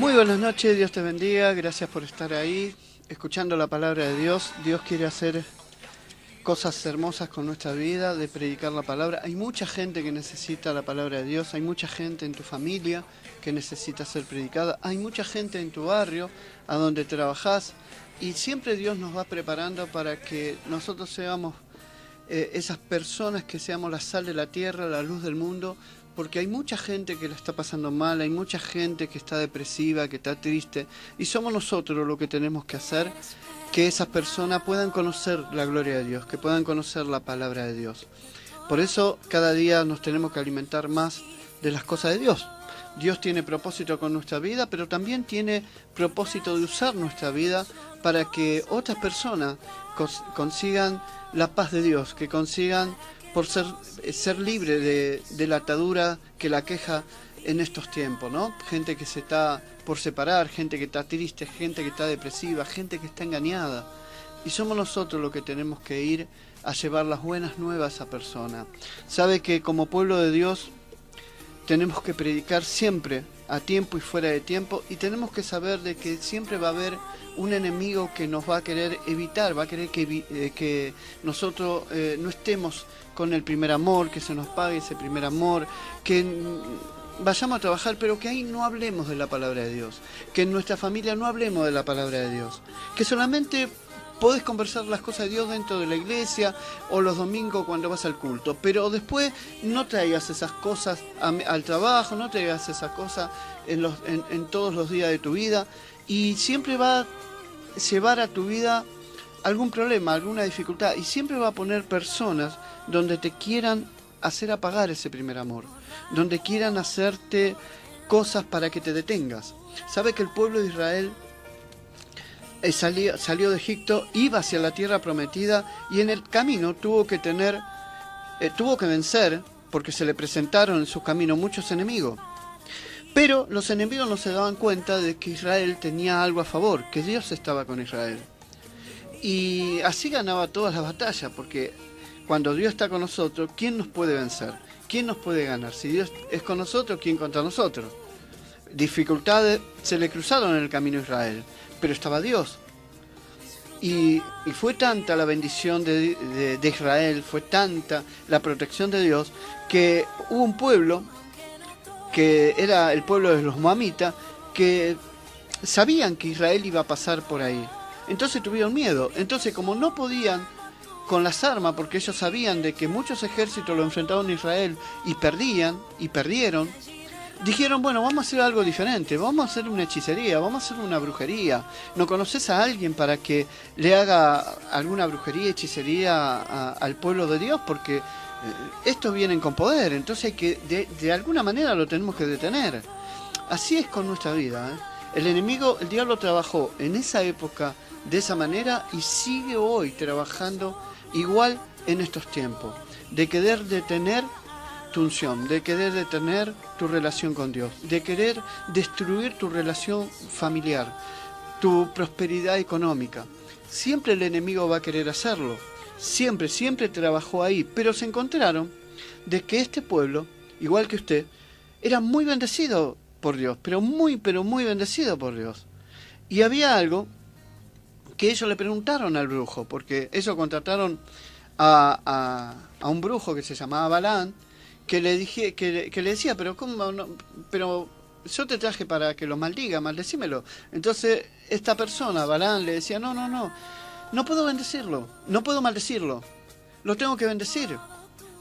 Muy buenas noches, Dios te bendiga, gracias por estar ahí, escuchando la palabra de Dios. Dios quiere hacer cosas hermosas con nuestra vida, de predicar la palabra. Hay mucha gente que necesita la palabra de Dios, hay mucha gente en tu familia que necesita ser predicada, hay mucha gente en tu barrio, a donde trabajás, y siempre Dios nos va preparando para que nosotros seamos esas personas que seamos la sal de la tierra, la luz del mundo, porque hay mucha gente que la está pasando mal, hay mucha gente que está depresiva, que está triste, y somos nosotros lo que tenemos que hacer, que esas personas puedan conocer la gloria de Dios, que puedan conocer la palabra de Dios. Por eso cada día nos tenemos que alimentar más de las cosas de Dios. Dios tiene propósito con nuestra vida, pero también tiene propósito de usar nuestra vida para que otras personas consigan la paz de Dios, que consigan por ser libre de la atadura que la queja en estos tiempos, ¿no? Gente que se está por separar, gente que está triste, gente que está depresiva, gente que está engañada. Y somos nosotros los que tenemos que ir a llevar las buenas nuevas a esa persona. Sabe que como pueblo de Dios tenemos que predicar siempre, a tiempo y fuera de tiempo, y tenemos que saber de que siempre va a haber un enemigo que nos va a querer evitar, va a querer que nosotros no estemos con el primer amor, que se nos pague ese primer amor, que vayamos a trabajar, pero que ahí no hablemos de la palabra de Dios, que en nuestra familia no hablemos de la palabra de Dios, que solamente podés conversar las cosas de Dios dentro de la iglesia o los domingos cuando vas al culto, pero después no traigas esas cosas al trabajo, no traigas esas cosas en todos los días de tu vida, y siempre va a llevar a tu vida algún problema, alguna dificultad, y siempre va a poner personas donde te quieran hacer apagar ese primer amor, donde quieran hacerte cosas para que te detengas. ¿Sabe que el pueblo de Israel salió de Egipto, iba hacia la tierra prometida, y en el camino tuvo que vencer, porque se le presentaron en su camino muchos enemigos? Pero los enemigos no se daban cuenta de que Israel tenía algo a favor, que Dios estaba con Israel. Y así ganaba todas las batallas, porque cuando Dios está con nosotros, ¿quién nos puede vencer? ¿Quién nos puede ganar? Si Dios es con nosotros, ¿quién contra nosotros? Dificultades se le cruzaron en el camino a Israel, pero estaba Dios. Y fue tanta la bendición de Israel, fue tanta la protección de Dios, que hubo un pueblo, que era el pueblo de los moamitas, que sabían que Israel iba a pasar por ahí. Entonces tuvieron miedo. Entonces, como no podían con las armas, porque ellos sabían de que muchos ejércitos lo enfrentaron a Israel y perdieron, dijeron, bueno, vamos a hacer algo diferente, vamos a hacer una hechicería, vamos a hacer una brujería. ¿No conoces a alguien para que le haga alguna brujería, hechicería al pueblo de Dios? Porque estos vienen con poder, entonces hay que, de alguna manera lo tenemos que detener. Así es con nuestra vida, ¿eh? El enemigo, el diablo trabajó en esa época de esa manera y sigue hoy trabajando igual en estos tiempos, de querer detener tu unción, de querer detener tu relación con Dios, de querer destruir tu relación familiar, tu prosperidad económica. Siempre el enemigo va a querer hacerlo, siempre trabajó ahí, pero se encontraron de que este pueblo, igual que usted, era muy bendecido por Dios, pero muy bendecido por Dios. Y había algo que ellos le preguntaron al brujo, porque ellos contrataron a un brujo que se llamaba Balaán, que le decía, pero ¿cómo no? Pero yo te traje para que lo maldiga, maldecímelo. Entonces esta persona, Balaán, le decía, no puedo bendecirlo, no puedo maldecirlo, lo tengo que bendecir,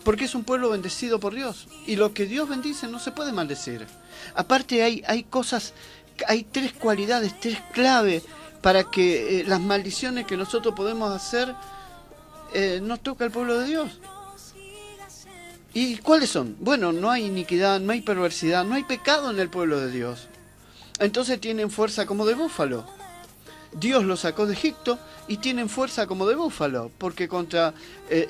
porque es un pueblo bendecido por Dios, y lo que Dios bendice no se puede maldecir. Aparte hay cosas, hay tres cualidades, tres claves para que las maldiciones que nosotros podemos hacer nos toca al pueblo de Dios. ¿Y cuáles son? Bueno, no hay iniquidad, no hay perversidad, no hay pecado en el pueblo de Dios. Entonces tienen fuerza como de búfalo. Dios los sacó de Egipto y tienen fuerza como de búfalo, porque contra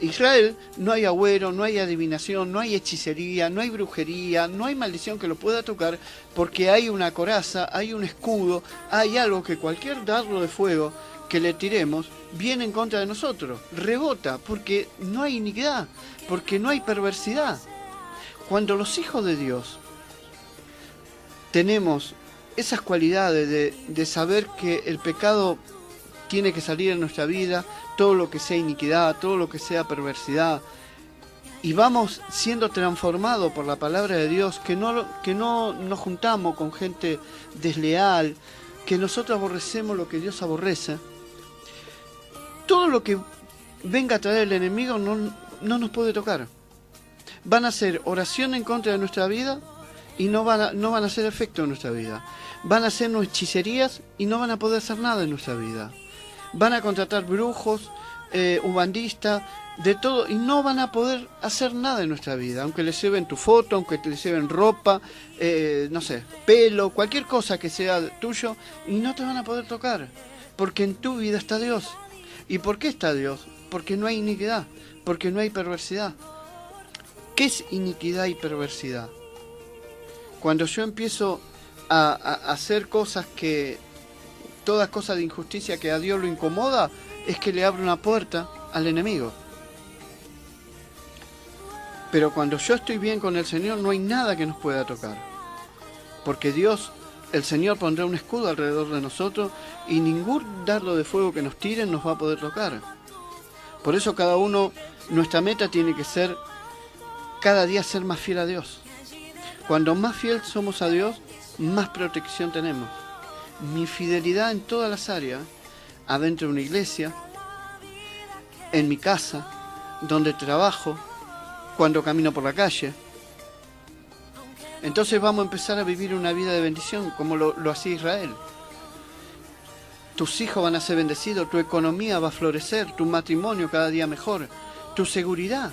Israel no hay agüero, no hay adivinación, no hay hechicería, no hay brujería, no hay maldición que lo pueda tocar, porque hay una coraza, hay un escudo, hay algo que cualquier dardo de fuego que le tiremos viene en contra de nosotros, rebota, porque no hay iniquidad, porque no hay perversidad. Cuando los hijos de Dios tenemos esas cualidades de saber que el pecado tiene que salir de nuestra vida, todo lo que sea iniquidad, todo lo que sea perversidad, y vamos siendo transformados por la palabra de Dios, que no nos juntamos con gente desleal, que nosotros aborrecemos lo que Dios aborrece. Todo lo que venga a traer el enemigo no nos puede tocar. Van a hacer oración en contra de nuestra vida y no van a hacer efecto en nuestra vida. Van a hacer hechicerías y no van a poder hacer nada en nuestra vida. Van a contratar brujos, ubandistas, de todo, y no van a poder hacer nada en nuestra vida, aunque les lleven tu foto, aunque te lleven ropa, no sé, pelo, cualquier cosa que sea tuyo, y no te van a poder tocar, porque en tu vida está Dios. ¿Y por qué está Dios? Porque no hay iniquidad, porque no hay perversidad. ¿Qué es iniquidad y perversidad? Cuando yo empiezo a hacer cosas todas cosas de injusticia que a Dios lo incomoda, es que le abre una puerta al enemigo. Pero cuando yo estoy bien con el Señor, no hay nada que nos pueda tocar. Porque Dios, el Señor, pondrá un escudo alrededor de nosotros y ningún dardo de fuego que nos tiren nos va a poder tocar. Por eso cada uno, nuestra meta tiene que ser cada día ser más fiel a Dios. Cuando más fiel somos a Dios, más protección tenemos. Mi fidelidad en todas las áreas, adentro de una iglesia, en mi casa, donde trabajo, cuando camino por la calle. Entonces vamos a empezar a vivir una vida de bendición, como lo hacía Israel. Tus hijos van a ser bendecidos, tu economía va a florecer, tu matrimonio cada día mejor, tu seguridad,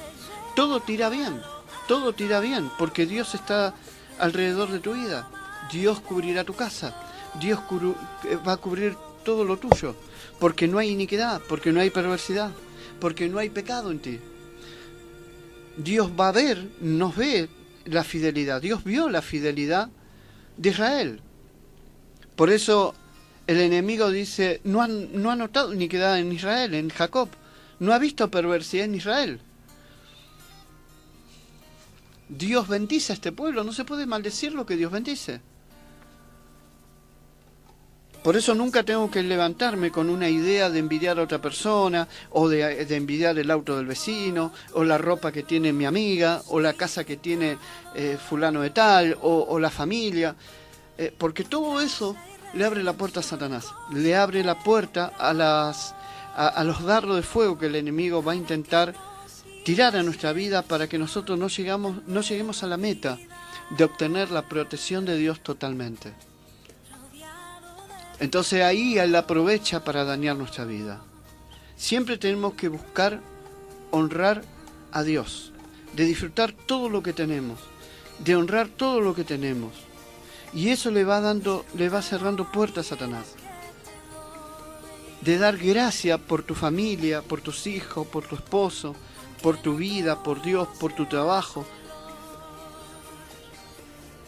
todo te irá bien, porque Dios está alrededor de tu vida. Dios cubrirá tu casa, Dios va a cubrir todo lo tuyo, porque no hay iniquidad, porque no hay perversidad, porque no hay pecado en ti. Dios nos ve la fidelidad. Dios vio la fidelidad de Israel. Por eso el enemigo dice, no ha notado iniquidad en Israel, en Jacob. No ha visto perversidad en Israel. Dios bendice a este pueblo, no se puede maldecir lo que Dios bendice. Por eso nunca tengo que levantarme con una idea de envidiar a otra persona, o de envidiar el auto del vecino, o la ropa que tiene mi amiga, o la casa que tiene fulano de tal, o la familia, porque todo eso le abre la puerta a Satanás, le abre la puerta a los dardos de fuego que el enemigo va a intentar tirar a nuestra vida para que nosotros no lleguemos a la meta de obtener la protección de Dios totalmente. Entonces ahí Él aprovecha para dañar nuestra vida. Siempre tenemos que buscar honrar a Dios, de disfrutar todo lo que tenemos, de honrar todo lo que tenemos. Y eso le va cerrando puertas a Satanás. De dar gracia por tu familia, por tus hijos, por tu esposo, por tu vida, por Dios, por tu trabajo.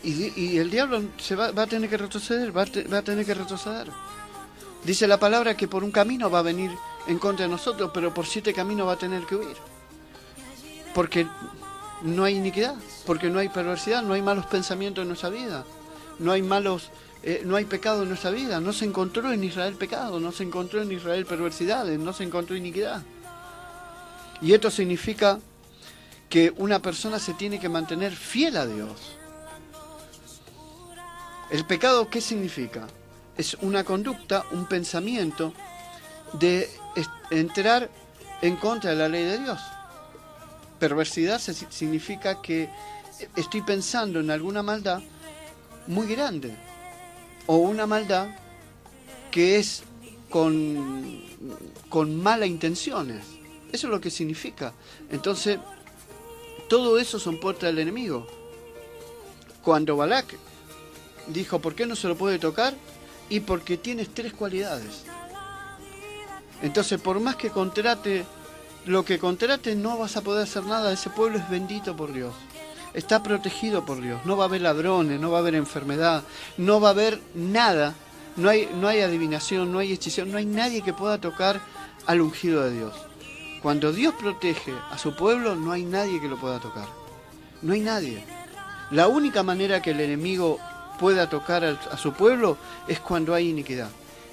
Y el diablo va a tener que retroceder, va a tener que retroceder. Dice la palabra que por un camino va a venir en contra de nosotros, pero por 7 caminos va a tener que huir. Porque no hay iniquidad, porque no hay perversidad, no hay malos pensamientos en nuestra vida, no hay pecado en nuestra vida. No se encontró en Israel pecado, no se encontró en Israel perversidades, no se encontró iniquidad. Y esto significa que una persona se tiene que mantener fiel a Dios. ¿El pecado qué significa? Es una conducta, un pensamiento de entrar en contra de la ley de Dios. Perversidad significa que estoy pensando en alguna maldad muy grande, o una maldad que es con malas intenciones. Eso es lo que significa. Entonces, todo eso son puertas del enemigo. Cuando Balac dijo, ¿por qué no se lo puede tocar? Y porque tienes 3 cualidades. Entonces, por más que contrate lo que contrate, no vas a poder hacer nada. Ese pueblo es bendito por Dios. Está protegido por Dios. No va a haber ladrones, no va a haber enfermedad, no va a haber nada. No hay adivinación, no hay hechizo, no hay nadie que pueda tocar al ungido de Dios. Cuando Dios protege a su pueblo, no hay nadie que lo pueda tocar. No hay nadie. La única manera que el enemigo pueda tocar a su pueblo es cuando hay iniquidad,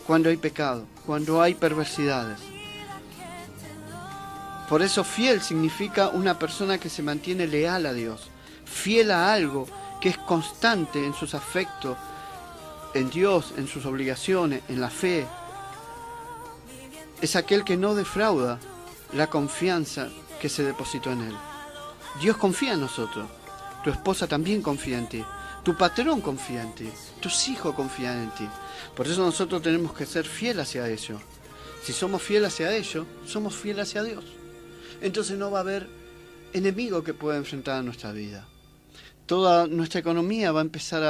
cuando hay pecado, cuando hay perversidades. Por eso fiel significa una persona que se mantiene leal a Dios, fiel a algo, que es constante en sus afectos, en Dios, en sus obligaciones, en la fe. Es aquel que no defrauda la confianza que se depositó en él. Dios confía en nosotros, tu esposa también confía en ti, tu patrón confía en ti, tus hijos confían en ti. Por eso nosotros tenemos que ser fieles hacia ellos. Si somos fieles hacia ellos, somos fieles hacia Dios. Entonces no va a haber enemigo que pueda enfrentar a nuestra vida. Toda nuestra economía va a empezar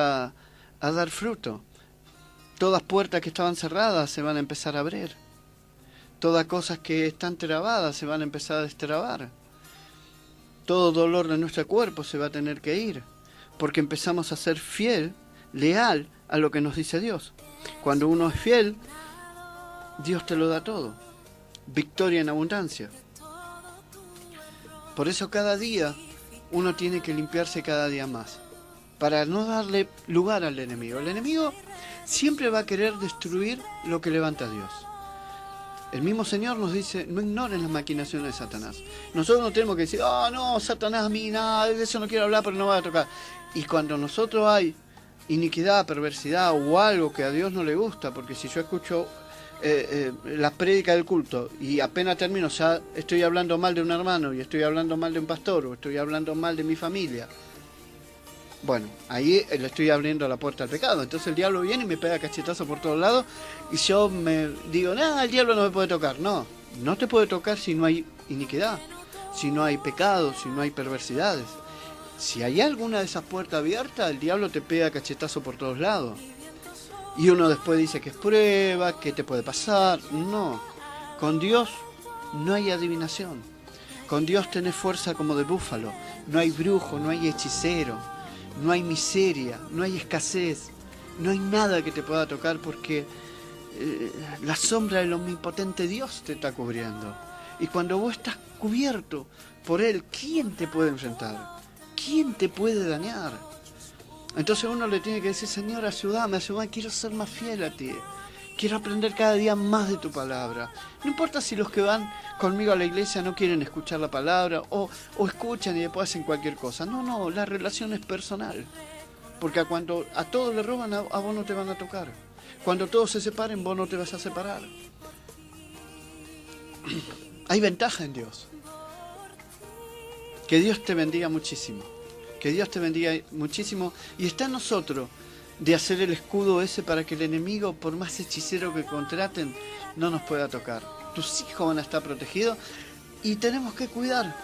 a dar fruto. Todas puertas que estaban cerradas se van a empezar a abrir. Todas cosas que están trabadas se van a empezar a destrabar. Todo dolor de nuestro cuerpo se va a tener que ir, porque empezamos a ser fiel, leal a lo que nos dice Dios. Cuando uno es fiel, Dios te lo da todo. Victoria en abundancia. Por eso cada día uno tiene que limpiarse cada día más, para no darle lugar al enemigo. El enemigo siempre va a querer destruir lo que levanta a Dios. El mismo Señor nos dice, no ignoren las maquinaciones de Satanás. Nosotros no tenemos que decir, no, Satanás a mí, nada, de eso no quiero hablar, pero no va a tocar. Y cuando nosotros hay iniquidad, perversidad o algo que a Dios no le gusta, porque si yo escucho la prédica del culto y apenas termino, ya estoy hablando mal de un hermano y estoy hablando mal de un pastor o estoy hablando mal de mi familia, bueno, ahí le estoy abriendo la puerta al pecado. Entonces el diablo viene y me pega cachetazo por todos lados y yo me digo, el diablo no me puede tocar. No te puede tocar si no hay iniquidad, si no hay pecado, si no hay perversidades. Si hay alguna de esas puertas abiertas, el diablo te pega cachetazo por todos lados. Y uno después dice que es prueba, que te puede pasar. No, con Dios no hay adivinación. Con Dios tenés fuerza como de búfalo. No hay brujo, no hay hechicero, no hay miseria, no hay escasez. No hay nada que te pueda tocar porque la sombra del omnipotente Dios te está cubriendo. Y cuando vos estás cubierto por Él, ¿quién te puede enfrentar? ¿Quién te puede dañar? Entonces uno le tiene que decir, Señor, ayúdame, quiero ser más fiel a ti. Quiero aprender cada día más de tu palabra. No importa si los que van conmigo a la iglesia no quieren escuchar la palabra o escuchan y después hacen cualquier cosa. No, la relación es personal. Porque cuando a todos le roban, a vos no te van a tocar. Cuando todos se separen, vos no te vas a separar. Hay ventaja en Dios. Que Dios te bendiga muchísimo. Que Dios te bendiga muchísimo. Y está en nosotros de hacer el escudo ese para que el enemigo, por más hechicero que contraten, no nos pueda tocar. Tus hijos van a estar protegidos y tenemos que cuidar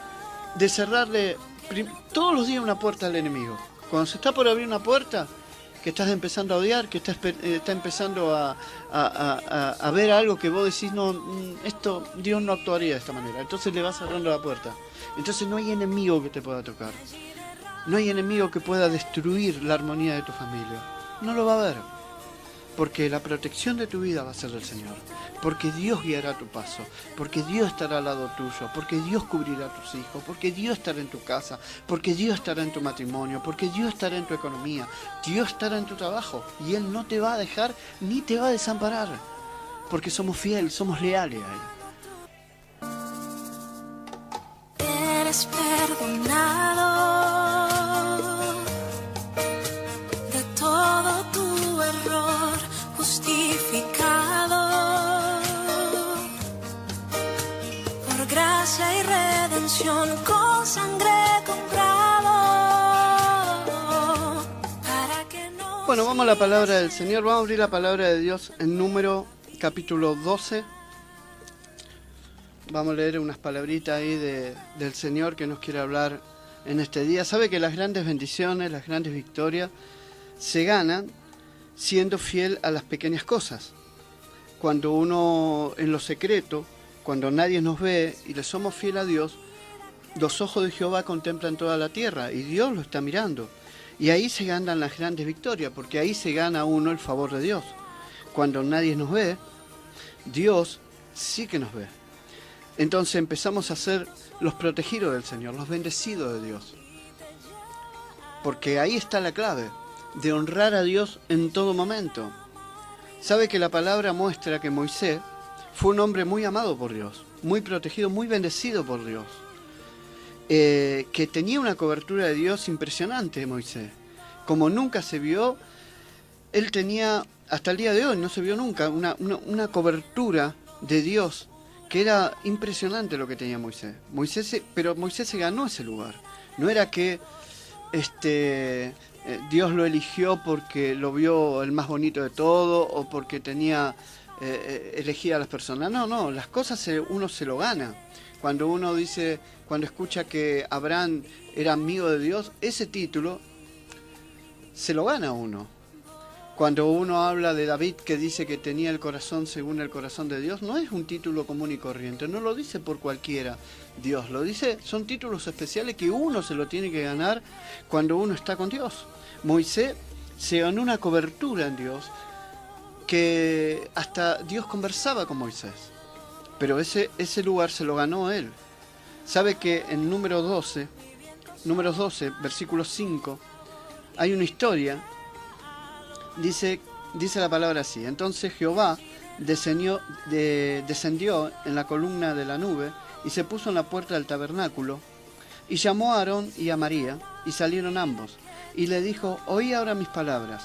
de cerrarle todos los días una puerta al enemigo. Cuando se está por abrir una puerta, que estás empezando a odiar, que está empezando a ver algo que vos decís, esto Dios no actuaría de esta manera. Entonces le vas cerrando la puerta. Entonces no hay enemigo que te pueda tocar. No hay enemigo que pueda destruir la armonía de tu familia. No lo va a haber. Porque la protección de tu vida va a ser del Señor. Porque Dios guiará tu paso. Porque Dios estará al lado tuyo. Porque Dios cubrirá a tus hijos. Porque Dios estará en tu casa. Porque Dios estará en tu matrimonio. Porque Dios estará en tu economía. Dios estará en tu trabajo. Y Él no te va a dejar ni te va a desamparar. Porque somos fieles, somos leales a Él. Eres perdonado. Gracia y redención con sangre comprado para que no. Bueno, vamos a la palabra del Señor. Vamos a abrir la palabra de Dios en Número capítulo 12. Vamos a leer unas palabritas ahí del Señor que nos quiere hablar en este día. Sabe que las grandes bendiciones, las grandes victorias se ganan siendo fiel a las pequeñas cosas. Cuando uno en lo secreto, cuando nadie nos ve y le somos fiel a Dios, los ojos de Jehová contemplan toda la tierra y Dios lo está mirando. Y ahí se ganan las grandes victorias, porque ahí se gana uno el favor de Dios. Cuando nadie nos ve, Dios sí que nos ve. Entonces empezamos a ser los protegidos del Señor, los bendecidos de Dios. Porque ahí está la clave. de honrar a Dios en todo momento. Sabe que la palabra muestra que Moisés fue un hombre muy amado por Dios, muy protegido, muy bendecido por Dios, que tenía una cobertura de Dios impresionante, Moisés. Como nunca se vio, él tenía, hasta el día de hoy no se vio nunca, una cobertura de Dios, que era impresionante lo que tenía Moisés. Pero Moisés se ganó ese lugar. No era que Dios lo eligió porque lo vio el más bonito de todo o porque tenía elegía a las personas. No, las cosas uno se lo gana. Cuando uno dice, cuando escucha que Abraham era amigo de Dios, ese título se lo gana uno. Cuando uno habla de David, que dice que tenía el corazón según el corazón de Dios, no es un título común y corriente, no lo dice por cualquiera Dios, lo dice, son títulos especiales que uno se lo tiene que ganar cuando uno está con Dios. Moisés se ganó una cobertura en Dios, que hasta Dios conversaba con Moisés, pero ese lugar se lo ganó él. Sabe que en Números 12, versículo 5, hay una historia. Dice la palabra así: entonces Jehová descendió en la columna de la nube y se puso en la puerta del tabernáculo y llamó a Aarón y a María y salieron ambos y le dijo: oí ahora mis palabras.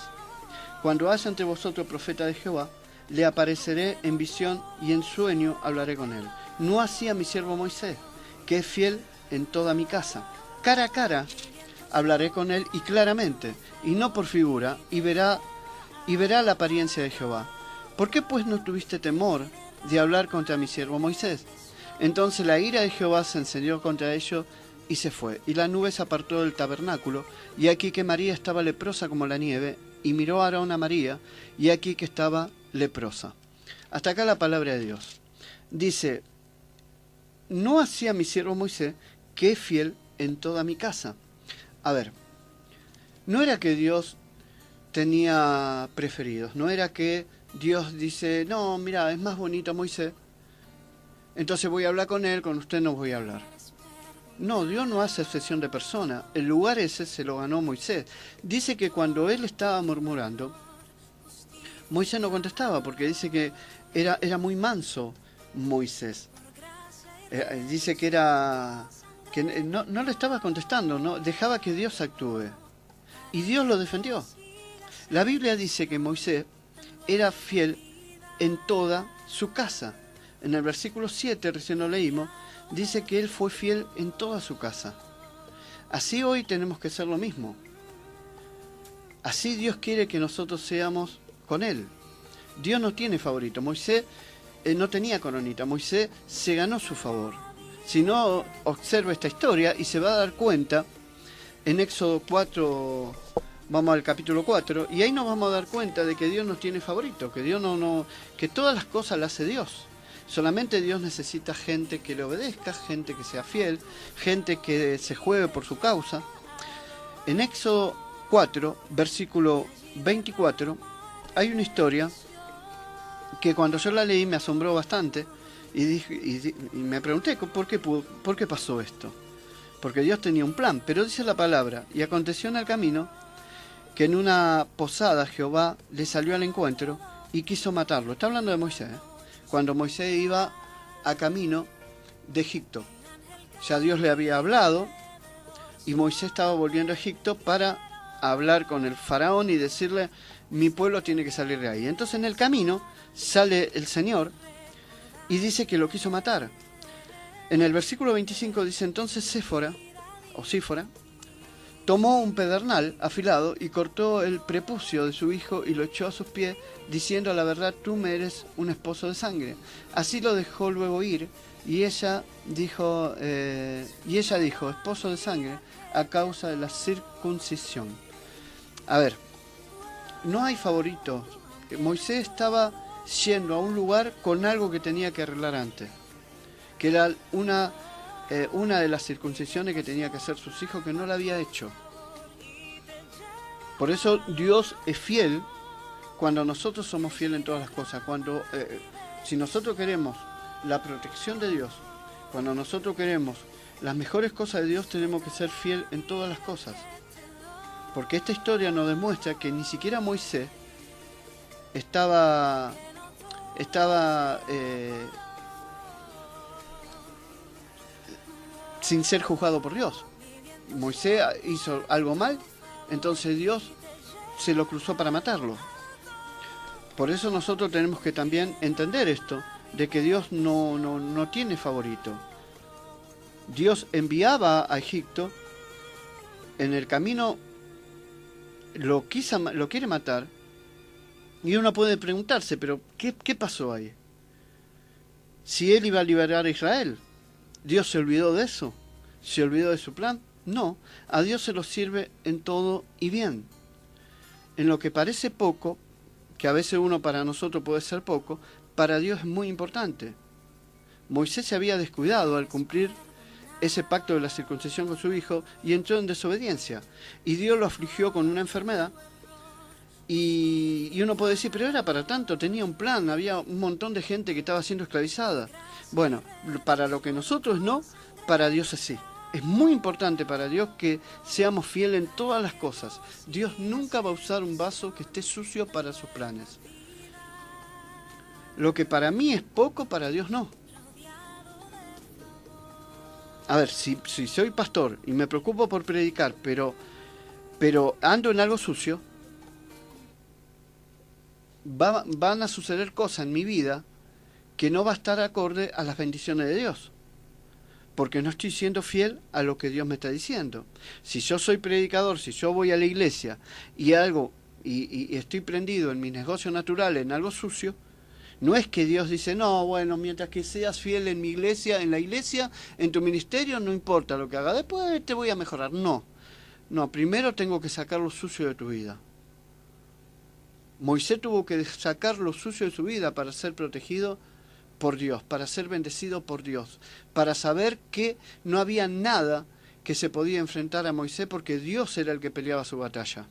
Cuando haya entre vosotros profeta de Jehová, le apareceré en visión y en sueño hablaré con él. No así a mi siervo Moisés, que es fiel en toda mi casa. Cara a cara hablaré con él y claramente, y no por figura, y verá la apariencia de Jehová. ¿Por qué pues no tuviste temor de hablar contra mi siervo Moisés? Entonces la ira de Jehová se encendió contra ellos y se fue. Y la nube se apartó del tabernáculo, y aquí que María estaba leprosa como la nieve, y miró a Aarón a María, y aquí que estaba leprosa. Hasta acá la palabra de Dios. Dice: no así a mi siervo Moisés, que es fiel en toda mi casa. A ver, no era que Dios tenía preferidos, no era que Dios dice: no, mira, es más bonito Moisés, entonces voy a hablar con él, con usted no voy a hablar. No, Dios no hace excepción de persona. El lugar ese se lo ganó Moisés. Dice que cuando él estaba murmurando, Moisés no contestaba, porque dice que era muy manso Moisés. Dice que no le estaba contestando, no dejaba que Dios actúe. Y Dios lo defendió. La Biblia dice que Moisés era fiel en toda su casa. En el versículo 7, recién lo leímos, dice que él fue fiel en toda su casa. Así hoy tenemos que ser lo mismo. Así Dios quiere que nosotros seamos con él. Dios no tiene favorito. Moisés no tenía coronita. Moisés se ganó su favor. Si no, observa esta historia y se va a dar cuenta en Éxodo 4. Vamos al capítulo 4 y ahí nos vamos a dar cuenta de que Dios nos tiene favorito, que Dios que todas las cosas las hace Dios. Solamente Dios necesita gente que le obedezca, gente que sea fiel, gente que se juegue por su causa. En Éxodo 4, versículo 24, hay una historia que cuando yo la leí me asombró bastante y me pregunté ¿por qué pasó esto? Porque Dios tenía un plan, pero dice la palabra: y aconteció en el camino que en una posada Jehová le salió al encuentro y quiso matarlo. Está hablando de Moisés, cuando Moisés iba a camino de Egipto. Ya Dios le había hablado y Moisés estaba volviendo a Egipto para hablar con el faraón y decirle: mi pueblo tiene que salir de ahí. Entonces en el camino sale el Señor y dice que lo quiso matar. En el versículo 25 dice: entonces Sífora tomó un pedernal afilado y cortó el prepucio de su hijo y lo echó a sus pies, diciendo: a la verdad, tú me eres un esposo de sangre. Así lo dejó luego ir, y ella dijo, esposo de sangre, a causa de la circuncisión. A ver, no hay favoritos. Moisés estaba yendo a un lugar con algo que tenía que arreglar antes, que era una de las circuncisiones que tenía que hacer sus hijos, que no la había hecho. Por eso Dios es fiel cuando nosotros somos fieles en todas las cosas. Si nosotros queremos la protección de Dios, cuando nosotros queremos las mejores cosas de Dios, tenemos que ser fiel en todas las cosas. Porque esta historia nos demuestra que ni siquiera Moisés estaba sin ser juzgado por Dios. Moisés hizo algo mal, entonces Dios se lo cruzó para matarlo. Por eso nosotros tenemos que también entender esto, de que Dios no tiene favorito. Dios enviaba a Egipto, en el camino lo quiere matar, y uno puede preguntarse, pero ¿qué pasó ahí? Si él iba a liberar a Israel, ¿Dios se olvidó de eso? ¿Se olvidó de su plan? No, a Dios se lo sirve en todo y bien. En lo que parece poco, que a veces para nosotros puede ser poco, para Dios es muy importante. Moisés se había descuidado al cumplir ese pacto de la circuncisión con su hijo y entró en desobediencia. Y Dios lo afligió con una enfermedad. Y uno puede decir, pero era para tanto, tenía un plan, había un montón de gente que estaba siendo esclavizada. Bueno, para lo que nosotros no, para Dios es sí. Es muy importante para Dios que seamos fieles en todas las cosas. Dios nunca va a usar un vaso que esté sucio para sus planes. Lo que para mí es poco, para Dios no. A ver, si soy pastor y me preocupo por predicar, pero ando en algo sucio, van a suceder cosas en mi vida que no va a estar acorde a las bendiciones de Dios, porque no estoy siendo fiel a lo que Dios me está diciendo. Si yo soy predicador, si yo voy a la iglesia y estoy prendido en mi negocio natural, en algo sucio, no es que Dios dice, no, bueno, mientras que seas fiel en mi iglesia, en la iglesia, en tu ministerio, no importa lo que haga, después te voy a mejorar. No, primero tengo que sacar lo sucio de tu vida. Moisés tuvo que sacar lo sucio de su vida para ser protegido por Dios, para ser bendecido por Dios, para saber que no había nada que se podía enfrentar a Moisés porque Dios era el que peleaba su batalla.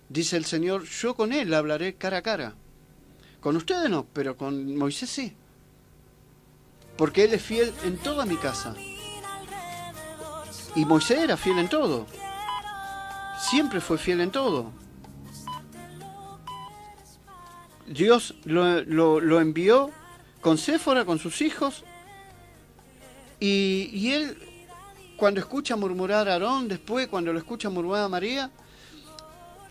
Dice el Señor, yo con él hablaré cara a cara. Con ustedes no, pero con Moisés sí. Porque él es fiel en toda mi casa. Y Moisés era fiel en todo. Siempre fue fiel en todo. Dios lo envió con Séfora, con sus hijos, y él, cuando escucha murmurar a Aarón, después cuando lo escucha murmurar a María,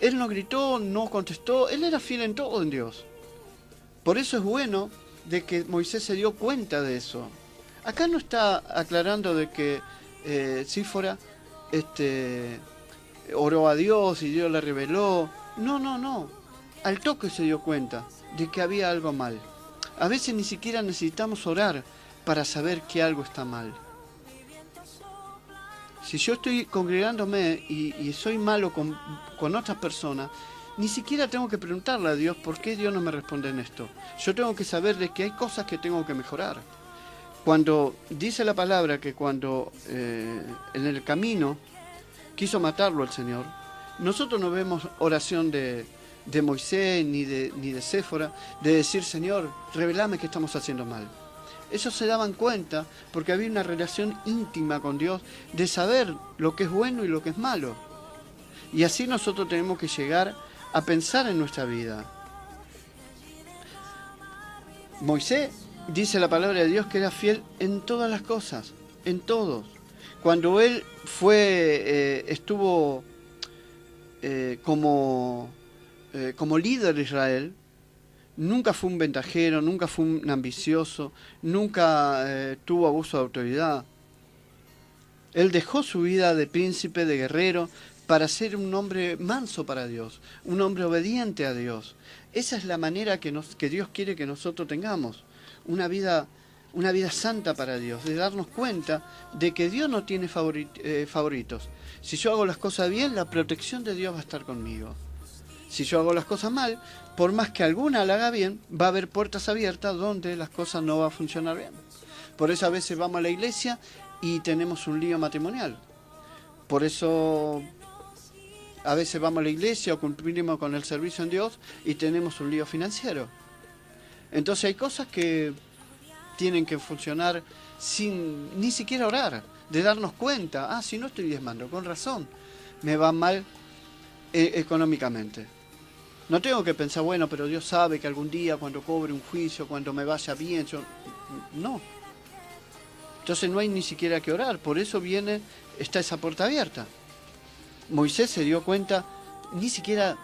él no gritó, no contestó, él era fiel en todo en Dios. Por eso es bueno de que Moisés se dio cuenta de eso. Acá no está aclarando de que Séfora oró a Dios y Dios le reveló. No. Al toque se dio cuenta de que había algo mal. A veces ni siquiera necesitamos orar para saber que algo está mal. Si yo estoy congregándome y soy malo con otras personas, ni siquiera tengo que preguntarle a Dios por qué Dios no me responde en esto. Yo tengo que saber de que hay cosas que tengo que mejorar. Cuando dice la palabra que cuando en el camino quiso matarlo el Señor, nosotros no vemos oración de Moisés ni de Séfora, de decir, Señor, revelame que estamos haciendo mal. Ellos se daban cuenta porque había una relación íntima con Dios de saber lo que es bueno y lo que es malo. Y así nosotros tenemos que llegar a pensar en nuestra vida. Moisés, dice la palabra de Dios, que era fiel en todas las cosas, en todos. Cuando él estuvo como líder de Israel, nunca fue un ventajero, nunca fue un ambicioso, nunca tuvo abuso de autoridad. Él dejó su vida de príncipe, de guerrero, para ser un hombre manso para Dios, un hombre obediente a Dios. Esa es la manera que Dios quiere que nosotros tengamos, una vida santa para Dios, de darnos cuenta de que Dios no tiene favoritos. Si yo hago las cosas bien, la protección de Dios va a estar conmigo. Si yo hago las cosas mal, por más que alguna la haga bien, va a haber puertas abiertas donde las cosas no van a funcionar bien. Por eso a veces vamos a la iglesia y tenemos un lío matrimonial. Por eso a veces vamos a la iglesia o cumplimos con el servicio en Dios y tenemos un lío financiero. Entonces hay cosas que tienen que funcionar sin ni siquiera orar, de darnos cuenta, si no estoy diezmando, con razón, me va mal económicamente. No tengo que pensar, bueno, pero Dios sabe que algún día cuando cobre un juicio, cuando me vaya bien, yo... No. Entonces no hay ni siquiera que orar, por eso está esa puerta abierta. Moisés se dio cuenta, ni siquiera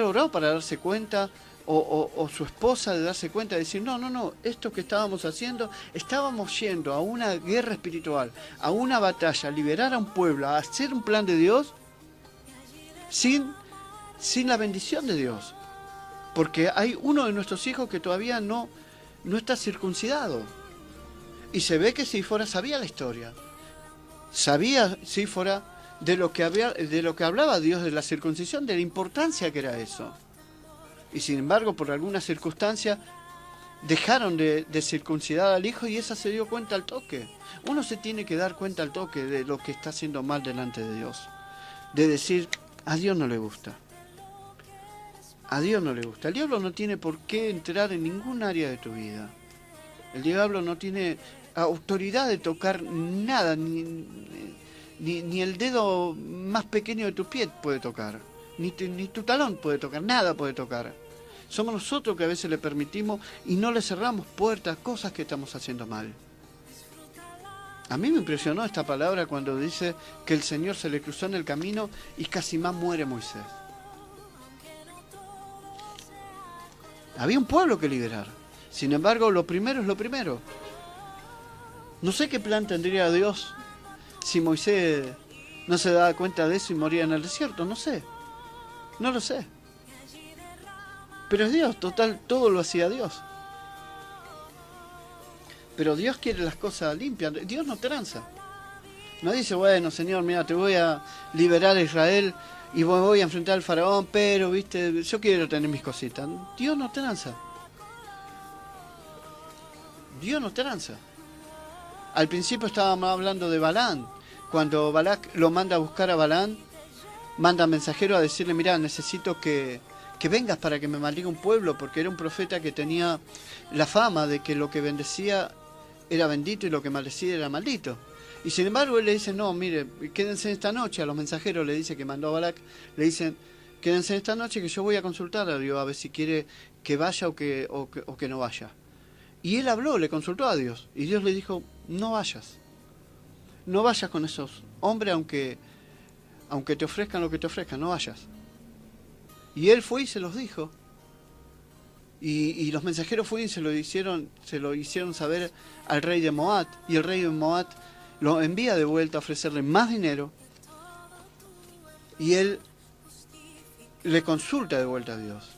oró para darse cuenta, o su esposa de darse cuenta, de decir, no, esto que estábamos haciendo, estábamos yendo a una guerra espiritual, a una batalla, a liberar a un pueblo, a hacer un plan de Dios, sin la bendición de Dios. Porque hay uno de nuestros hijos que todavía no está circuncidado. Y se ve que Sífora sabía la historia. Sabía Sífora de lo que hablaba Dios de la circuncisión, de la importancia que era eso. Y sin embargo, por alguna circunstancia, dejaron de circuncidar al hijo y esa se dio cuenta al toque. Uno se tiene que dar cuenta al toque de lo que está haciendo mal delante de Dios. De decir, a Dios no le gusta. A Dios no le gusta. El diablo no tiene por qué entrar en ningún área de tu vida. El diablo no tiene autoridad de tocar nada, ni el dedo más pequeño de tu pie puede tocar, ni tu talón puede tocar, nada puede tocar. Somos nosotros que a veces le permitimos y no le cerramos puertas, cosas que estamos haciendo mal. A mí me impresionó esta palabra cuando dice que el Señor se le cruzó en el camino y casi más muere Moisés. Había un pueblo que liberar. Sin embargo, lo primero es lo primero. No sé qué plan tendría Dios si Moisés no se daba cuenta de eso y moría en el desierto. No sé. No lo sé. Pero es Dios, total, todo lo hacía Dios. Pero Dios quiere las cosas limpias. Dios no tranza. No dice, bueno, Señor, mira, te voy a liberar a Israel y voy a enfrentar al faraón, pero, viste, yo quiero tener mis cositas. Dios no tranza. Dios no tranza. Al principio estábamos hablando de Balaam. Cuando Balac lo manda a buscar a Balaam, manda mensajero a decirle, mira, necesito que vengas para que me maldiga un pueblo, porque era un profeta que tenía la fama de que lo que bendecía era bendito y lo que maldecía era maldito. Y sin embargo él le dice, no, mire, quédense esta noche. A los mensajeros le dice que mandó a Balac, le dicen, quédense esta noche que yo voy a consultar a Dios a ver si quiere que vaya o que no vaya. Y él habló, le consultó a Dios, y Dios le dijo, no vayas. No vayas con esos hombres aunque te ofrezcan lo que te ofrezcan, no vayas. Y él fue y se los dijo. Y los mensajeros fueron y se lo hicieron saber al rey de Moab. Y el rey de Moab lo envía de vuelta a ofrecerle más dinero. Y él le consulta de vuelta a Dios.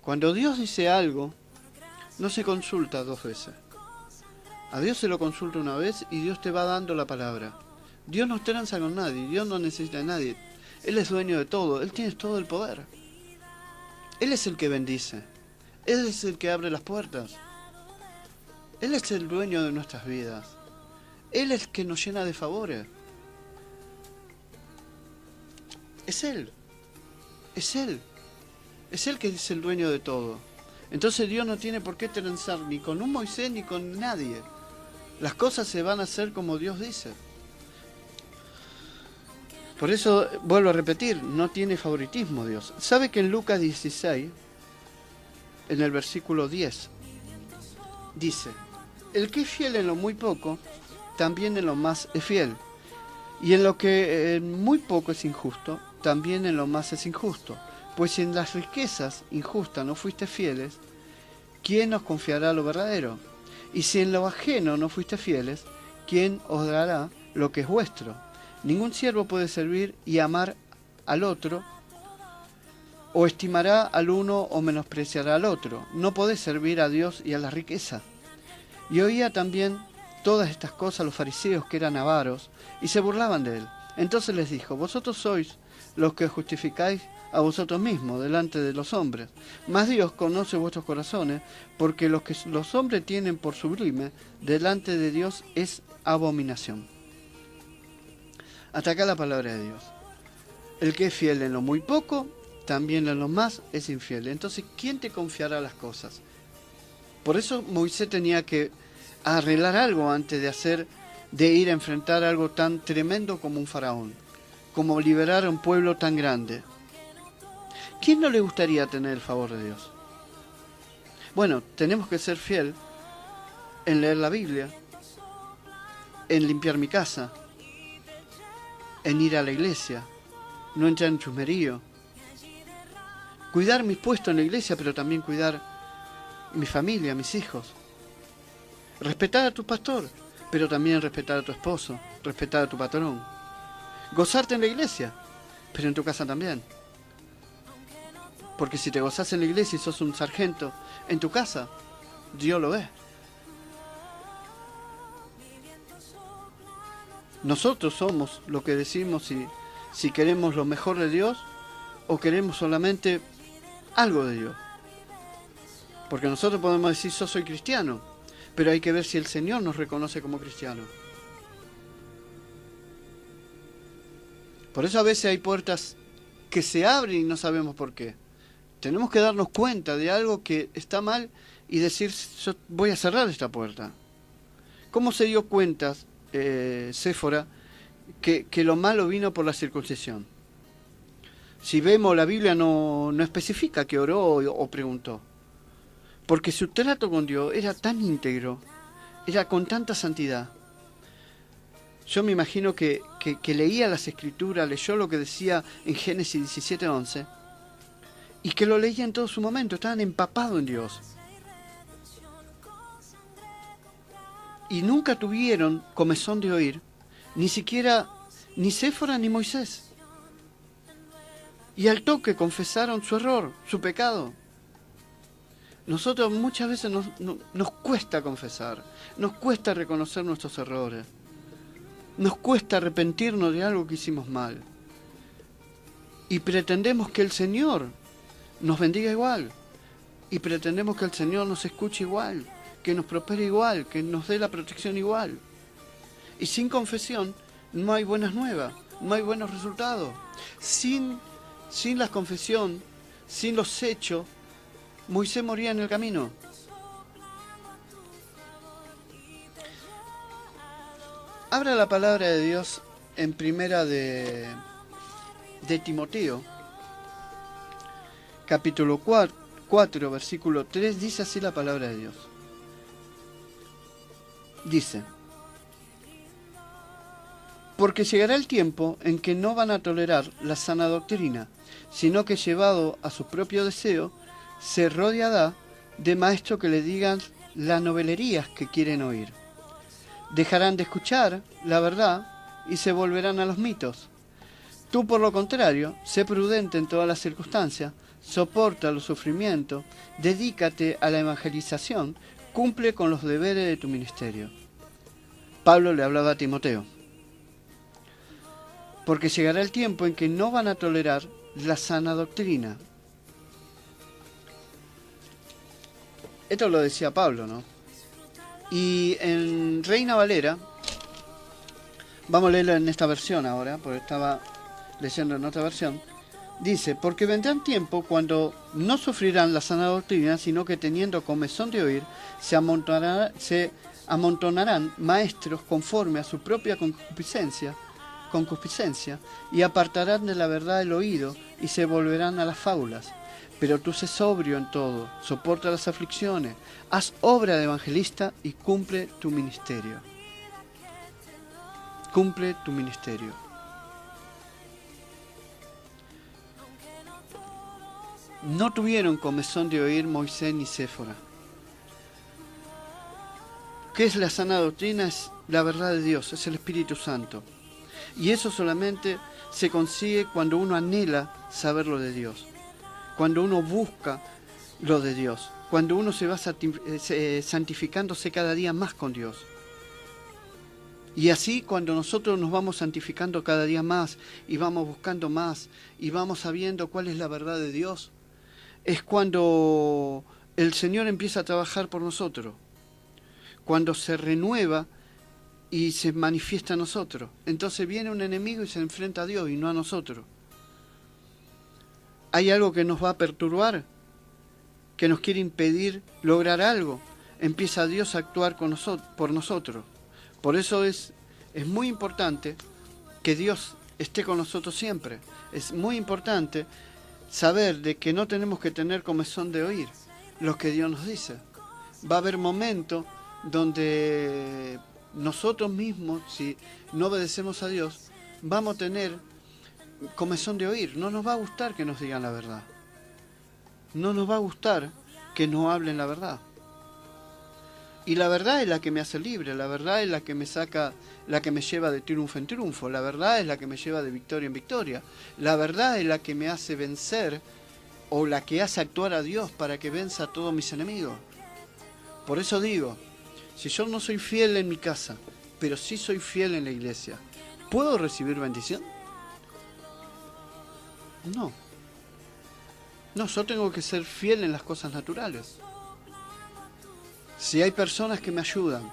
Cuando Dios dice algo, no se consulta dos veces. A Dios se lo consulta una vez y Dios te va dando la palabra. Dios no tranza con nadie, Dios no necesita de nadie. Él es dueño de todo, Él tiene todo el poder. Él es el que bendice. Él es el que abre las puertas. Él es el dueño de nuestras vidas. Él es el que nos llena de favores. Es Él. Es Él. Es Él que es el dueño de todo. Entonces Dios no tiene por qué transar ni con un Moisés ni con nadie. Las cosas se van a hacer como Dios dice. Por eso, vuelvo a repetir, no tiene favoritismo Dios. ¿Sabe que en Lucas 16, en el versículo 10, dice, el que es fiel en lo muy poco, también en lo más es fiel. Y en lo que muy poco es injusto, también en lo más es injusto. Pues si en las riquezas injustas no fuiste fieles, ¿quién os confiará lo verdadero? Y si en lo ajeno no fuiste fieles, ¿quién os dará lo que es vuestro? Ningún siervo puede servir y amar al otro, o estimará al uno o menospreciará al otro. No podés servir a Dios y a la riqueza. Y oía también todas estas cosas los fariseos que eran avaros, y se burlaban de él. Entonces les dijo, vosotros sois los que justificáis a vosotros mismos delante de los hombres, mas Dios conoce vuestros corazones, porque lo que los hombres tienen por sublime delante de Dios es abominación. Hasta acá la palabra de Dios. El que es fiel en lo muy poco, también en lo más es infiel. Entonces, ¿quién te confiará las cosas? Por eso Moisés tenía que arreglar algo antes de ir a enfrentar algo tan tremendo como un faraón. como liberar a un pueblo tan grande. ¿Quién no le gustaría tener el favor de Dios? Bueno, tenemos que ser fiel en leer la Biblia, en limpiar mi casa, en ir a la iglesia, no entrar en chusmerío, cuidar mis puestos en la iglesia, pero también cuidar mi familia, mis hijos. Respetar a tu pastor, pero también respetar a tu esposo, respetar a tu patrón. Gozarte en la iglesia, pero en tu casa también. Porque si te gozás en la iglesia y sos un sargento en tu casa, Dios lo ve. Nosotros somos lo que decimos si queremos lo mejor de Dios o queremos solamente algo de Dios. Porque nosotros podemos decir, yo soy cristiano, pero hay que ver si el Señor nos reconoce como cristianos. Por eso a veces hay puertas que se abren y no sabemos por qué. Tenemos que darnos cuenta de algo que está mal y decir, yo voy a cerrar esta puerta. ¿Cómo se dio cuenta Séfora que lo malo vino por la circuncisión? Si vemos, la Biblia no especifica que oró o preguntó. Porque su trato con Dios era tan íntegro, era con tanta santidad. Yo me imagino que leía las Escrituras, leyó lo que decía en Génesis 17:11, y que lo leía en todo su momento, estaban empapados en Dios. Y nunca tuvieron comezón de oír, ni siquiera ni Séfora ni Moisés. Y al toque confesaron su error, su pecado. Nosotros muchas veces nos cuesta confesar, nos cuesta reconocer nuestros errores, nos cuesta arrepentirnos de algo que hicimos mal. Y pretendemos que el Señor nos bendiga igual, y pretendemos que el Señor nos escuche igual, que nos prospere igual, que nos dé la protección igual. Y sin confesión no hay buenas nuevas, no hay buenos resultados. Sin la confesión, sin los hechos, Moisés moría en el camino. Abra la palabra de Dios en primera de Timoteo, capítulo 4, versículo 3, dice así la palabra de Dios. Dice: porque llegará el tiempo en que no van a tolerar la sana doctrina, sino que llevado a su propio deseo, se rodeará de maestros que le digan las novelerías que quieren oír. Dejarán de escuchar la verdad y se volverán a los mitos. Tú, por lo contrario, sé prudente en todas las circunstancias, soporta los sufrimientos, dedícate a la evangelización, cumple con los deberes de tu ministerio. Pablo le hablaba a Timoteo. Porque llegará el tiempo en que no van a tolerar la sana doctrina. Esto lo decía Pablo, ¿no? Y en Reina Valera, vamos a leerlo en esta versión ahora, porque estaba leyendo en otra versión, dice: porque vendrán tiempos cuando no sufrirán la sana doctrina, sino que teniendo comezón de oír, se amontonarán maestros conforme a su propia concupiscencia, y apartarán de la verdad el oído, y se volverán a las fábulas. Pero tú sé sobrio en todo, soporta las aflicciones, haz obra de evangelista y cumple tu ministerio. Cumple tu ministerio. No tuvieron comezón de oír Moisés ni Séfora. ¿Qué es la sana doctrina? Es la verdad de Dios, es el Espíritu Santo. Y eso solamente se consigue cuando uno anhela saber lo de Dios, cuando uno busca lo de Dios, cuando uno se va santificándose cada día más con Dios. Y así, cuando nosotros nos vamos santificando cada día más y vamos buscando más y vamos sabiendo cuál es la verdad de Dios, es cuando el Señor empieza a trabajar por nosotros, cuando se renueva y se manifiesta a nosotros. Entonces viene un enemigo y se enfrenta a Dios y no a nosotros. Hay algo que nos va a perturbar, que nos quiere impedir lograr algo. Empieza Dios a actuar por nosotros. Por eso es muy importante que Dios esté con nosotros siempre. Es muy importante saber de que no tenemos que tener comezón de oír lo que Dios nos dice. Va a haber momentos donde nosotros mismos, si no obedecemos a Dios, vamos a tener comezón de oír. No nos va a gustar que nos digan la verdad. No nos va a gustar que nos hablen la verdad. Y la verdad es la que me hace libre, la verdad es la que me saca, la que me lleva de triunfo en triunfo, la verdad es la que me lleva de victoria en victoria, la verdad es la que me hace vencer o la que hace actuar a Dios para que venza a todos mis enemigos. Por eso digo, si yo no soy fiel en mi casa, pero sí soy fiel en la iglesia, ¿puedo recibir bendición? No. No, yo tengo que ser fiel en las cosas naturales. Si hay personas que me ayudan,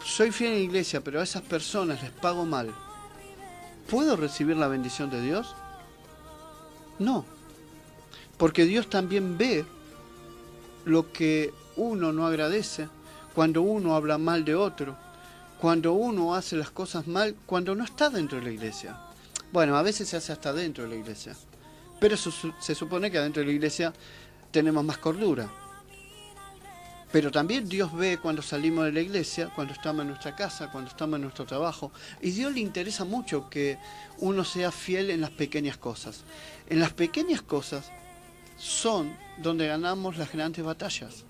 soy fiel en la iglesia, pero a esas personas les pago mal, ¿puedo recibir la bendición de Dios? No, porque Dios también ve lo que uno no agradece, cuando uno habla mal de otro, cuando uno hace las cosas mal, cuando no está dentro de la iglesia. Bueno, a veces se hace hasta dentro de la iglesia, pero se supone que adentro de la iglesia tenemos más cordura. Pero también Dios ve cuando salimos de la iglesia, cuando estamos en nuestra casa, cuando estamos en nuestro trabajo. Y a Dios le interesa mucho que uno sea fiel en las pequeñas cosas. En las pequeñas cosas son donde ganamos las grandes batallas.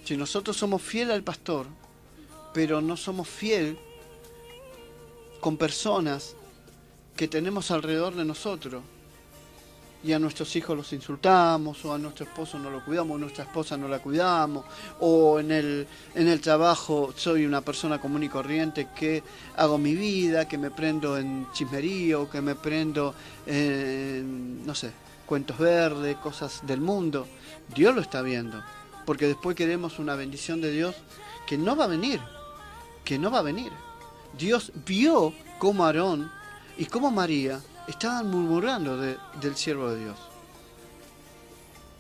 Si nosotros somos fieles al pastor, pero no somos fieles con personas que tenemos alrededor de nosotros, y a nuestros hijos los insultamos, o a nuestro esposo no lo cuidamos, o a nuestra esposa no la cuidamos, o en el trabajo soy una persona común y corriente que hago mi vida, que me prendo en chismerío, que me prendo en, no sé, cuentos verdes, cosas del mundo. Dios lo está viendo, porque después queremos una bendición de Dios que no va a venir, Dios vio cómo Aarón y cómo María estaban murmurando del siervo de Dios.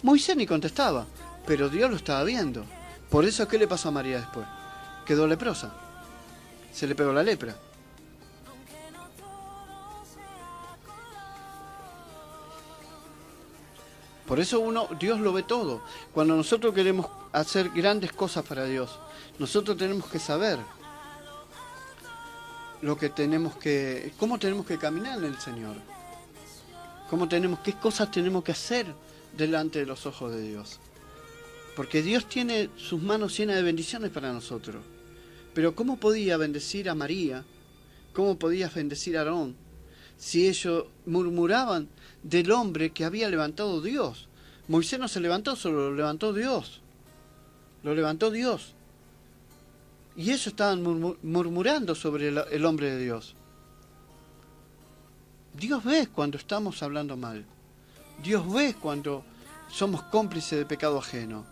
Moisés ni contestaba, pero Dios lo estaba viendo. Por eso, ¿qué le pasó a María después? Quedó leprosa. Se le pegó la lepra. Por eso Dios lo ve todo. Cuando nosotros queremos hacer grandes cosas para Dios, nosotros tenemos que saber cómo tenemos que caminar en el Señor, qué cosas tenemos que hacer delante de los ojos de Dios, porque Dios tiene sus manos llenas de bendiciones para nosotros. Pero ¿cómo podía bendecir a María? ¿Cómo podía bendecir a Aarón si ellos murmuraban del hombre que había levantado Dios? Moisés no se levantó solo, lo levantó Dios. Y ellos estaban murmurando sobre el hombre de Dios. Dios ve cuando estamos hablando mal. Dios ve cuando somos cómplices de pecado ajeno.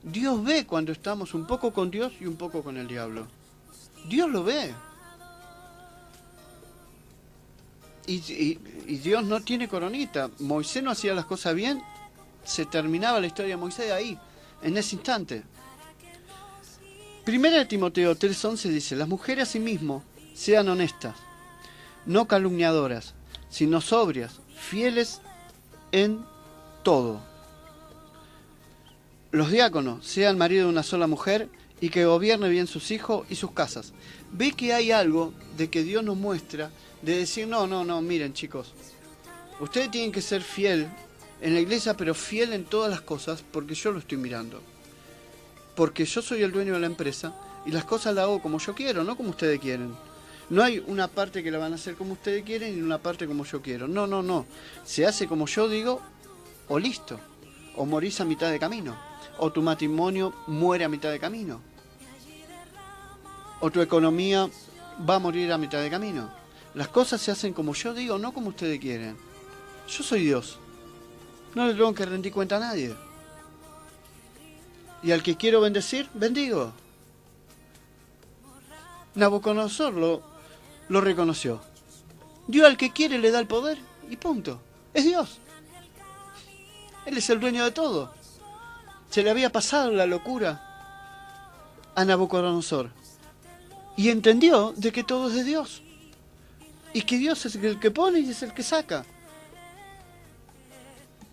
Dios ve cuando estamos un poco con Dios y un poco con el diablo. Dios lo ve. Y Dios no tiene coronita. Moisés no hacía las cosas bien, se terminaba la historia de Moisés ahí, en ese instante. Primera de Timoteo 3:11 dice: las mujeres asimismo sean honestas, no calumniadoras, sino sobrias, fieles en todo. Los diáconos sean marido de una sola mujer y que gobierne bien sus hijos y sus casas. Ve que hay algo de que Dios nos muestra, de decir, no, miren chicos, ustedes tienen que ser fiel en la iglesia, pero fiel en todas las cosas, porque yo lo estoy mirando. Porque yo soy el dueño de la empresa y las cosas las hago como yo quiero, no como ustedes quieren. No hay una parte que la van a hacer como ustedes quieren y una parte como yo quiero. No. Se hace como yo digo, o listo. O morís a mitad de camino. O tu matrimonio muere a mitad de camino. O tu economía va a morir a mitad de camino. Las cosas se hacen como yo digo, no como ustedes quieren. Yo soy Dios. No le tengo que rendir cuenta a nadie. Y al que quiero bendecir, bendigo. Nabucodonosor lo reconoció. Dios al que quiere le da el poder y punto. Es Dios. Él es el dueño de todo. Se le había pasado la locura a Nabucodonosor. y entendió de que todo es de Dios. Y que Dios es el que pone y es el que saca.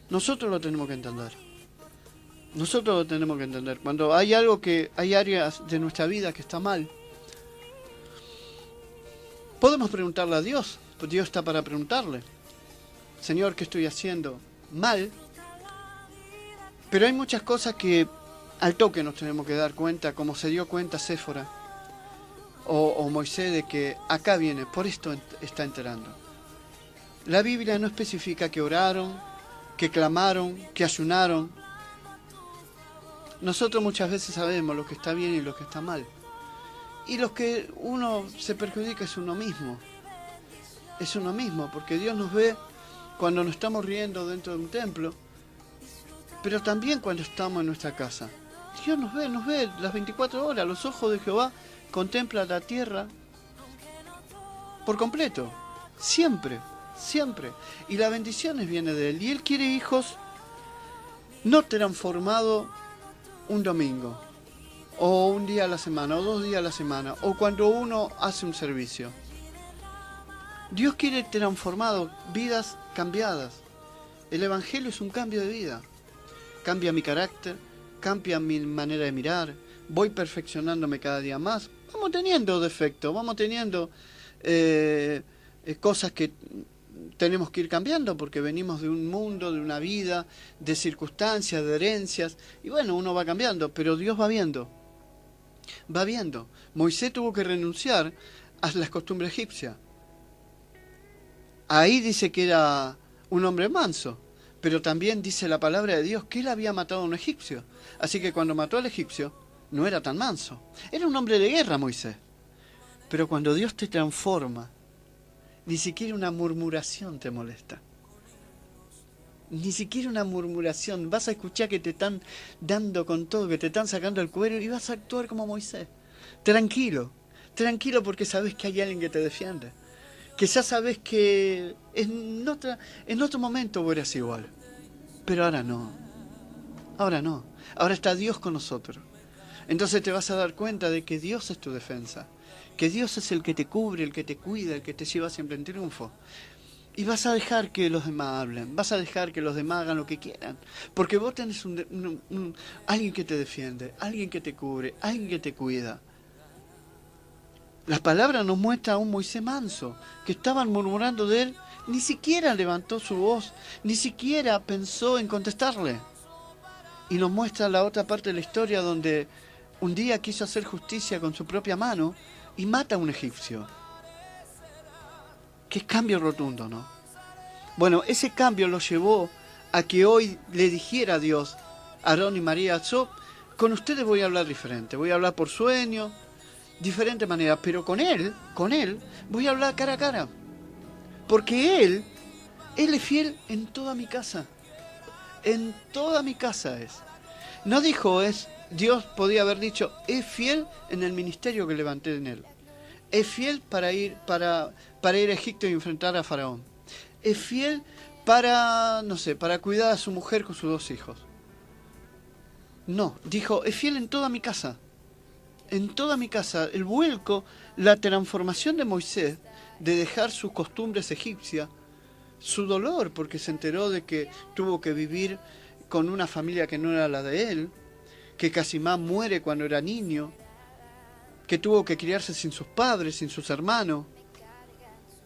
Nosotros lo tenemos que entender. Nosotros lo tenemos que entender. Cuando hay hay áreas de nuestra vida que está mal, podemos preguntarle a Dios. Pues Dios está para preguntarle. Señor, ¿qué estoy haciendo mal? Pero hay muchas cosas que al toque nos tenemos que dar cuenta, como se dio cuenta Séfora o Moisés, de que acá viene, por esto está enterando. La Biblia no especifica que oraron, que clamaron, que ayunaron. Nosotros muchas veces sabemos lo que está bien y lo que está mal. Y lo que uno se perjudica es uno mismo. Es uno mismo, porque Dios nos ve cuando nos estamos riendo dentro de un templo, pero también cuando estamos en nuestra casa. Dios nos ve las 24 horas. Los ojos de Jehová contemplan la tierra por completo. Siempre, siempre. Y la bendición viene de Él. Y Él quiere hijos no transformados un domingo, o un día a la semana, o 2 días a la semana, o cuando uno hace un servicio. Dios quiere transformado, vidas cambiadas. El Evangelio es un cambio de vida. Cambia mi carácter, cambia mi manera de mirar, voy perfeccionándome cada día más. Vamos teniendo defectos, vamos teniendo cosas que tenemos que ir cambiando, porque venimos de un mundo, de una vida, de circunstancias, de herencias, y bueno, uno va cambiando, pero Dios va viendo. Va viendo. Moisés tuvo que renunciar a las costumbres egipcias. Ahí dice que era un hombre manso, pero también dice la palabra de Dios que él había matado a un egipcio. Así que cuando mató al egipcio, no era tan manso. Era un hombre de guerra, Moisés. Pero cuando Dios te transforma, ni siquiera una murmuración te molesta. Ni siquiera una murmuración. Vas a escuchar que te están dando con todo, que te están sacando el cuero y vas a actuar como Moisés. Tranquilo, tranquilo, porque sabes que hay alguien que te defiende. Que ya sabes que en otro momento vos eras igual. Pero ahora no. Ahora no. Ahora está Dios con nosotros. Entonces te vas a dar cuenta de que Dios es tu defensa. Que Dios es el que te cubre, el que te cuida, el que te lleva siempre en triunfo. Y vas a dejar que los demás hablen. Vas a dejar que los demás hagan lo que quieran. Porque vos tenés alguien que te defiende, alguien que te cubre, alguien que te cuida. La palabra nos muestra a un Moisés manso, que estaban murmurando de él, ni siquiera levantó su voz, ni siquiera pensó en contestarle. Y nos muestra la otra parte de la historia donde un día quiso hacer justicia con su propia mano y mata a un egipcio. Qué cambio rotundo, ¿no? Bueno, ese cambio lo llevó a que hoy le dijera a Dios, a Aarón y María, yo con ustedes voy a hablar diferente, voy a hablar por sueño, diferente manera, pero con él voy a hablar cara a cara, porque él es fiel en toda mi casa, en toda mi casa es. No dijo Dios podía haber dicho, es fiel en el ministerio que levanté en él, es fiel para ir a Egipto y enfrentar a Faraón, es fiel para cuidar a su mujer con sus 2 hijos. No, dijo, es fiel en toda mi casa. En toda mi casa, el vuelco, la transformación de Moisés, de dejar sus costumbres egipcias, su dolor, porque se enteró de que tuvo que vivir con una familia que no era la de él, que Casimán muere cuando era niño, que tuvo que criarse sin sus padres, sin sus hermanos.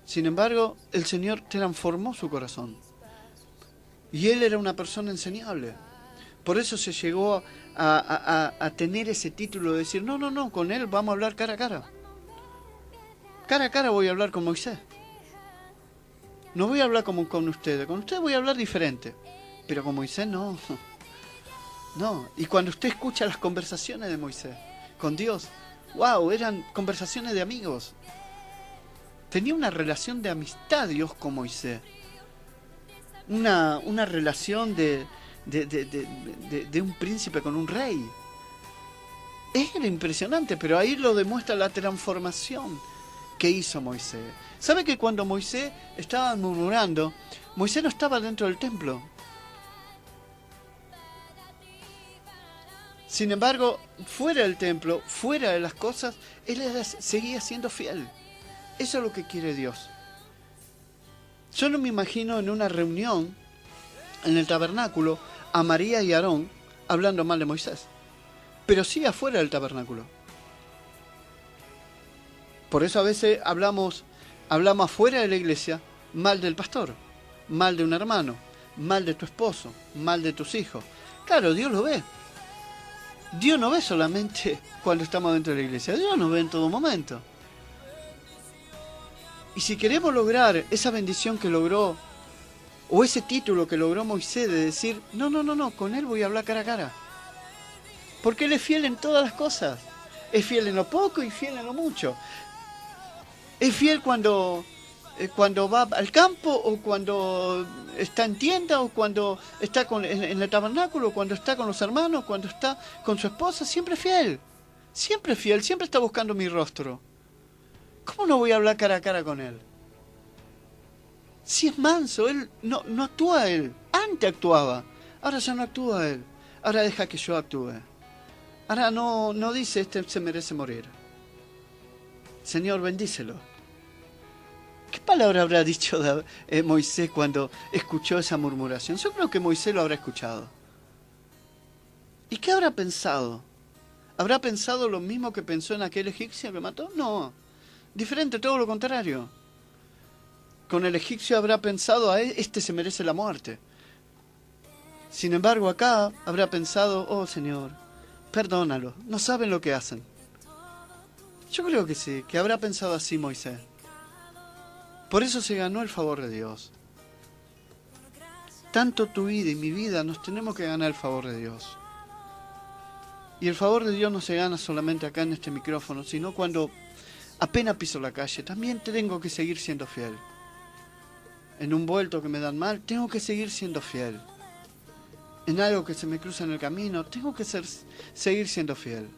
Sin embargo, el Señor transformó su corazón. Y él era una persona enseñable. Por eso se llegó a tener ese título de decir, no, con él vamos a hablar cara a cara. Cara a cara voy a hablar con Moisés. No voy a hablar como con ustedes voy a hablar diferente. Pero con Moisés no. No, y cuando usted escucha las conversaciones de Moisés con Dios, wow, eran conversaciones de amigos. Tenía una relación de amistad Dios con Moisés. Una relación de un príncipe con un rey. Era impresionante, pero ahí lo demuestra la transformación que hizo Moisés. ¿Sabe que cuando Moisés estaba murmurando, Moisés no estaba dentro del templo? Sin embargo, fuera del templo, fuera de las cosas, él seguía siendo fiel. Eso es lo que quiere Dios. Yo no me imagino en una reunión, en el tabernáculo, a María y Aarón hablando mal de Moisés. Pero sí afuera del tabernáculo. Por eso a veces hablamos afuera de la iglesia mal del pastor, mal de un hermano, mal de tu esposo, mal de tus hijos. Claro, Dios lo ve. Dios no ve solamente cuando estamos dentro de la iglesia, Dios nos ve en todo momento. Y si queremos lograr esa bendición que logró, o ese título que logró Moisés de decir, no, con él voy a hablar cara a cara. Porque él es fiel en todas las cosas. Es fiel en lo poco y fiel en lo mucho. Es fiel cuando va al campo, o cuando está en tienda, o cuando está en el tabernáculo, o cuando está con los hermanos, cuando está con su esposa. Siempre fiel, siempre está buscando mi rostro. ¿Cómo no voy a hablar cara a cara con él? Si es manso, él no actúa él. Antes actuaba, ahora ya no actúa él. Ahora deja que yo actúe. Ahora no dice, este se merece morir. Señor, bendícelo. ¿Qué palabra habrá dicho Moisés cuando escuchó esa murmuración? Yo creo que Moisés lo habrá escuchado. ¿Y qué habrá pensado? ¿Habrá pensado lo mismo que pensó en aquel egipcio que mató? No, diferente, todo lo contrario. Con el egipcio habrá pensado, este se merece la muerte. Sin embargo, acá habrá pensado, oh Señor, perdónalo, no saben lo que hacen. Yo creo que sí, que habrá pensado así Moisés. Por eso se ganó el favor de Dios. Tanto tu vida y mi vida nos tenemos que ganar el favor de Dios. Y el favor de Dios no se gana solamente acá en este micrófono, sino cuando apenas piso la calle. También tengo que seguir siendo fiel. En un vuelto que me dan mal, tengo que seguir siendo fiel. En algo que se me cruza en el camino, tengo que seguir siendo fiel.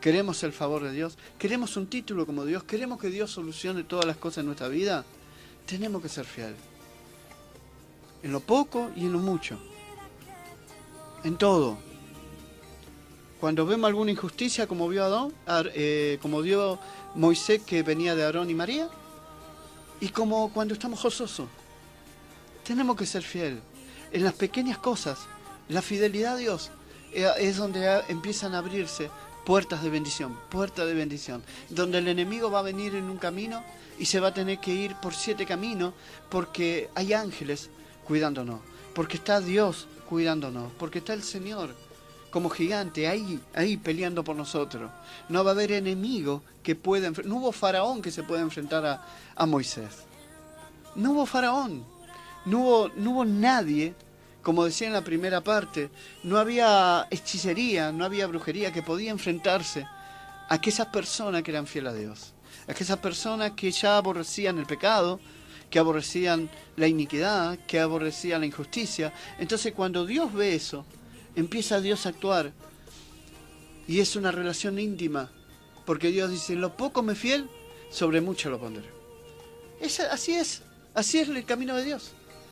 ¿Queremos el favor de Dios? ¿Queremos un título como Dios? ¿Queremos que Dios solucione todas las cosas en nuestra vida? Tenemos que ser fiel. En lo poco y en lo mucho. En todo. Cuando vemos alguna injusticia, como vio Moisés, que venía de Aarón y María, y como cuando estamos gozosos, tenemos que ser fiel. En las pequeñas cosas, la fidelidad a Dios es donde empiezan a abrirse puertas de bendición, donde el enemigo va a venir en un camino y se va a tener que ir por 7 caminos, porque hay ángeles cuidándonos, porque está Dios cuidándonos, porque está el Señor como gigante ahí peleando por nosotros. No va a haber enemigo que pueda no hubo faraón que se pueda enfrentar a Moisés. No hubo faraón, no hubo nadie. Como decía en la primera parte, no había hechicería, no había brujería que podía enfrentarse a aquellas personas que eran fieles a Dios. A aquellas personas que ya aborrecían el pecado, que aborrecían la iniquidad, que aborrecían la injusticia. Entonces cuando Dios ve eso, empieza Dios a actuar. Y es una relación íntima, porque Dios dice, en lo poco me fiel, sobre mucho lo pondré. Así es el camino de Dios.